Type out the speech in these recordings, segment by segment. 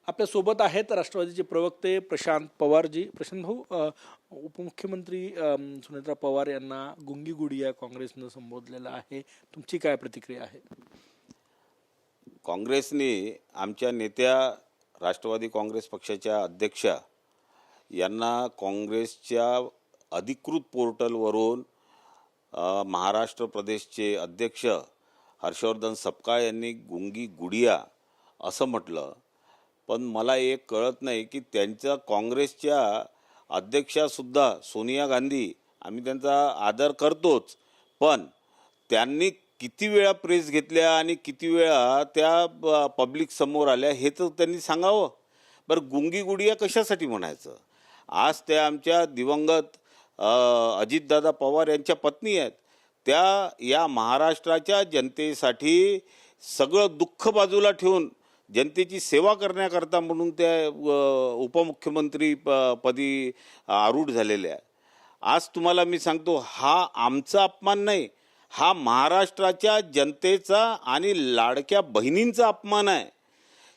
आपल्यासोबत आहेत राष्ट्रवादीचे प्रवक्ते प्रशांत पवारजी. प्रशांत भाऊ, उपमुख्यमंत्री सुनेत्रा पवार यांना गुंगी गुडिया काँग्रेसनं संबोधलेलं आहे, तुमची काय प्रतिक्रिया आहे? काँग्रेसने आमच्या नेत्या राष्ट्रवादी काँग्रेस पक्षाच्या अध्यक्षा यांना काँग्रेसच्या अधिकृत पोर्टलवरून महाराष्ट्र प्रदेशचे अध्यक्ष हर्षवर्धन सपकाळ यांनी गुंगी गुडिया असं म्हटलं. पण मला एक कळत नाही की त्यांच्या काँग्रेसच्या अध्यक्षासुद्धा सोनिया गांधी, आम्ही त्यांचा आदर करतोच, पण त्यांनी किती वेळा प्रेस घेतल्या आणि किती वेळा त्या पब्लिक समोर आल्या हे तर त्यांनी सांगावं. बरं, गुंगी गुडिया कशासाठी म्हणायचं? आज त्या आमच्या दिवंगत अजितदादा पवार यांच्या पत्नी आहेत. त्या या महाराष्ट्राच्या जनतेसाठी सगळं दुःख बाजूला ठेवून जनतेची सेवा करण्याकरता म्हणून त्या उपमुख्यमंत्री पदी आरूढ झालेल्या आहे. आज तुम्हाला मी सांगतो, हा आमचा अपमान नाही, हा महाराष्ट्राच्या जनतेचा आणि लाडक्या बहिणींचा अपमान आहे.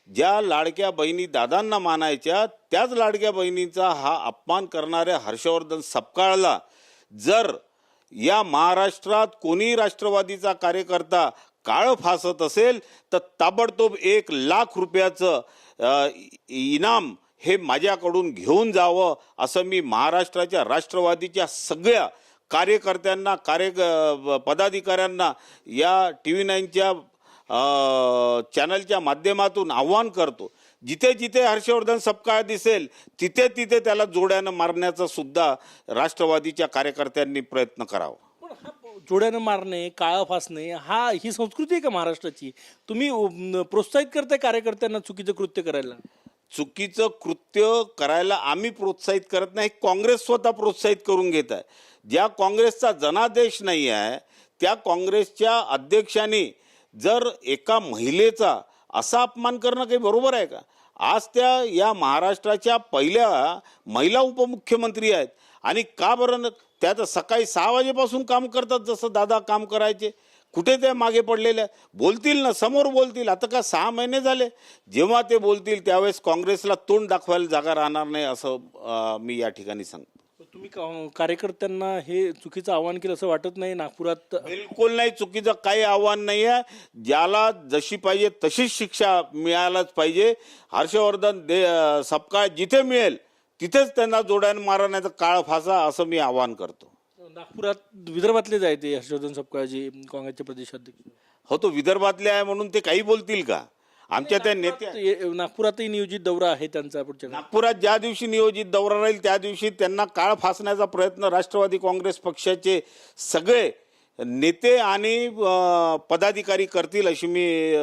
ज्या लाडक्या बहिणी दादांना मानायच्या त्याच लाडक्या बहिणींचा हा अपमान करणाऱ्या हर्षवर्धन सपकाळला जर या महाराष्ट्रात कोणी राष्ट्रवादीचा कार्यकर्ता काळं फासत असेल तर ताबडतोब 1,00,000 रुपयाचं इनाम हे माझ्याकडून घेऊन जावं असं मी महाराष्ट्राच्या राष्ट्रवादीच्या सगळ्या कार्यकर्त्यांना पदाधिकाऱ्यांना या TV9च्या चॅनलच्या माध्यमातून आव्हान करतो. जिथे जिथे हर्षवर्धन सपकाळ दिसेल तिथे तिथे त्याला जोड्यानं मारण्याचा सुद्धा राष्ट्रवादीच्या कार्यकर्त्यांनी प्रयत्न करावा. जोड्यानं मारणे, काळा फासणे ही संस्कृती आहे का महाराष्ट्राची? तुम्ही प्रोत्साहित करताय कार्यकर्त्यांना चुकीचं कृत्य करायला? चुकीचं कृत्य करायला आम्ही प्रोत्साहित करत नाही, काँग्रेस स्वतः प्रोत्साहित करून घेत आहे. ज्या काँग्रेसचा जनादेश नाही आहे त्या काँग्रेसच्या अध्यक्षांनी जर एका महिलेचा असा अपमान करणं काही बरोबर आहे का? आज त्या या महाराष्ट्राच्या पहिल्या महिला उपमुख्यमंत्री आहेत आणि का बरं त्या तर सकाळी 6 वाजेपासून काम करतात जसं दादा काम करायचे. कुठे त्या मागे पडलेल्या? बोलतील ना, समोर बोलतील. आता का 6 महिने झाले, जेव्हा ते बोलतील त्यावेळेस काँग्रेसला तोंड दाखवायला जागा राहणार नाही असं मी या ठिकाणी सांगतो. तुम्ही कार्यकर्त्यांना हे चुकीचं आव्हान केलं असं वाटत नाही? नागपुरात बिलकुल नाही, चुकीचं काही आव्हान नाही आहे. ज्याला जशी पाहिजे तशीच शिक्षा मिळायलाच पाहिजे. हर्षवर्धन सपकाळ जिथे मिळेल तिथेच त्यांना जोड्यानं मारण्याचा काळ फासा असं मी आवाहन करतो. नागपुरात विदर्भातले जायचे हर्षवर्धन सपकाळजी काँग्रेसचे प्रदेशाध्यक्ष. हो, तो विदर्भातले आहे म्हणून ते काही बोलतील का? आमच्या त्या नेत्या नागपुरातही नियोजित दौरा आहे त्यांचा. नागपुरात ज्या दिवशी नियोजित दौरा राहील त्या दिवशी त्यांना काळ फासण्याचा प्रयत्न राष्ट्रवादी काँग्रेस पक्षाचे सगळे नेते आणि पदाधिकारी करतील अशी मी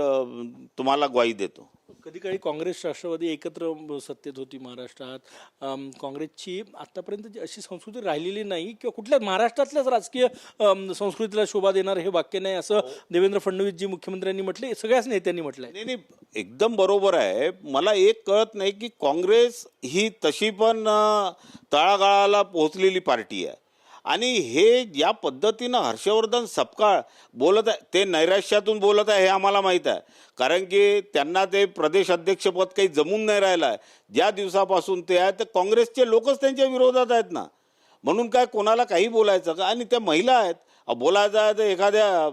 तुम्हाला ग्वाही देतो. कधी काळी काँग्रेस राष्ट्रवादी एकत्र सत्तेत होती महाराष्ट्रात. काँग्रेसची आतापर्यंत अशी संस्कृती राहिलेली नाही किंवा कुठल्या महाराष्ट्रातल्याच राजकीय संस्कृतीला शोभा देणार हे वाक्य नाही असं देवेंद्र फडणवीस जी मुख्यमंत्र्यांनी म्हटले, सगळ्याच नेत्यांनी म्हटलंय. नाही, एकदम बरोबर आहे. मला एक कळत नाही की काँग्रेस ही तशी पण तळागाळाला पोहोचलेली पार्टी आहे आणि हे ज्या पद्धतीनं हर्षवर्धन सपकाळ बोलत आहे ते नैराश्यातून बोलत आहे हे आम्हाला माहीत आहे. कारण की त्यांना ते प्रदेश अध्यक्षपद काही जमून नाही राहिलं आहे. ज्या दिवसापासून ते आहे ते काँग्रेसचे लोकच त्यांच्या विरोधात आहेत ना, म्हणून काय कोणाला काही बोलायचं का? आणि त्या महिला आहेत, बोलायचं आहे तर एखाद्या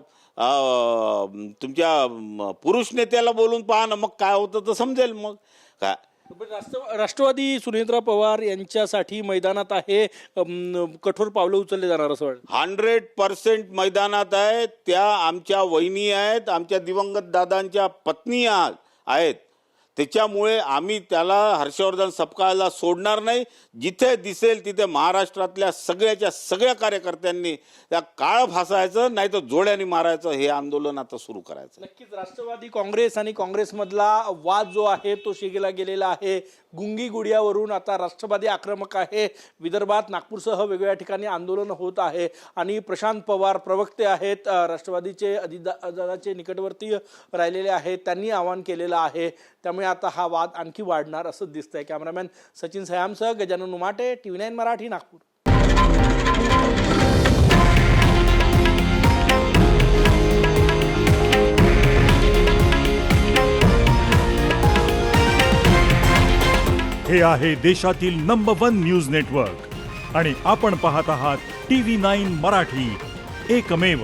तुमच्या पुरुष नेत्याला बोलून पहा ना, मग काय होतं तर समजेल. मग काय राष्ट्रवादी सुनेत्रा पवार यांच्यासाठी मैदानात आहे, कठोर पावलं उचलले जाणार असं वाटतं? 100% मैदानात आहे. त्या आमच्या वहिनी आहेत, आमच्या दिवंगत दादांच्या पत्नी आहेत. त्याच्यामुळे आम्ही त्याला हर्षवर्धन सपकाळला सोडणार नाही. जिथे दिसेल तिथे महाराष्ट्रातल्या सगळ्या कार्यकर्त्यांनी त्या काळ फासायचं, नाही तर जोड्याने मारायचं हे आंदोलन आता सुरू करायचं. नक्कीच राष्ट्रवादी काँग्रेस आणि काँग्रेसमधला वाद जो आहे तो शिगेला गेलेला आहे. गुंगी गुडियावरून आता राष्ट्रवादी आक्रमक आहे. विदर्भात नागपूरसह वेगवेगळ्या ठिकाणी आंदोलन होत आहे आणि प्रशांत पवार प्रवक्ते आहेत, राष्ट्रवादीचे अजितदादाचे निकटवर्ती राहिलेले आहेत, त्यांनी आवाहन केलेलं आहे. त्यामुळे आता हा वाद आणखी वाढणार असं दिसतंय. कॅमेरामॅन सचिन सयामसह गजानन उमाटे, TV9 मराठी, नागपूर. हे आहे देशातील नंबर 1 न्यूज नेटवर्क आणि आपण पाहत आहात TV9 मराठी, एकमेव.